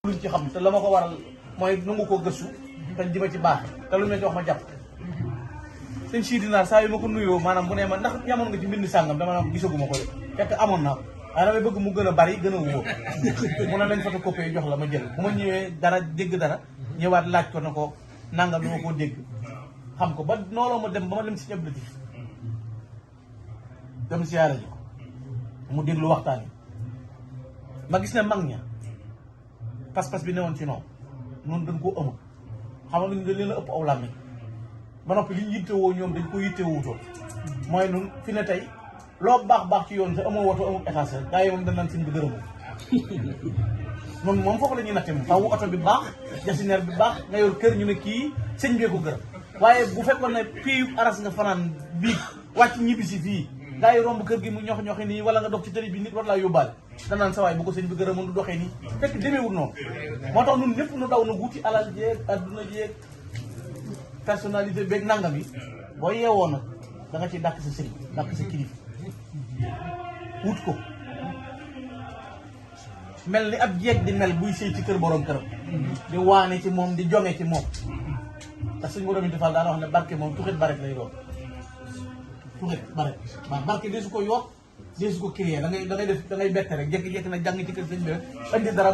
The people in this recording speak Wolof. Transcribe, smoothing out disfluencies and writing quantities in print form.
luñ ci xam te la ma ko waral mooy nangu ko gëstu te di ma ci baax te lu ma ci wax ma jàpp sëñ Sidi Naar saa yu ma ko nuyoo maanaam bu ne ma ndax yamoon nga ci mbind sàngam dama naan gisaguma ko de fekk amoon naa ko waaye damay bëgg mu gën a bari gën a wóor mu ne lañ photocopie jox la ma jël bu ma ñëwee dara dégg dara ñëwaat laaj ko na ko nangam lu ma koo dégg xam ko ba nooloo ma dem ba ma dem si ñëpp dem siyaare ji ko mu déglu waxtaan yi ma gis ne mag ña pas-pas bi newoon ci noonu noonu dañ koo amul xam nga dañ leen a ëpp aw làmmiñ ba noppi li ñu yittewoo ñoom dañ ko yittewuutoo mooy nun fi ne tey loo baax ci yoon te amoo woto amul étage gaa yi moom dañ naan sëñ bi gërëmoo noonu moom foofu la ñuy natte moom faaw oto bi baax jasineer bi baax nga yor kër ñu ne kii sëñ bee ko gërëm waaye bu fekkoon ne piyu aras nga fanaan biig wàcc ñibbisi fii gaa yi romb kër gi mu ñoxi nii wala nga dox ci tëri bi nit war laa yóbbaale danaan sa waay bu ko sëñ bi gërëmoon du doxee nii fekk demeewul noonu moo tax nun ñëpp nu daw na wuti alal jeeg adduna jeeg personnalité beeg nangam yi boo yeewoo nag da nga ci dàkk sa sëriñ dàkk sa kilif wut ko mel ni ab jeeg di mel buy sëy ci kër borom këram di waane ci moom di jonge ci moom ndax suñ borom yi defal daana wax ne barke moom tuxit baret lay doon tuxit baret waaw barke dee su ko yokk dee su ko créer da ngay bette rek jékki-jékki nag jàng ci kër sëñ bi rek andi dara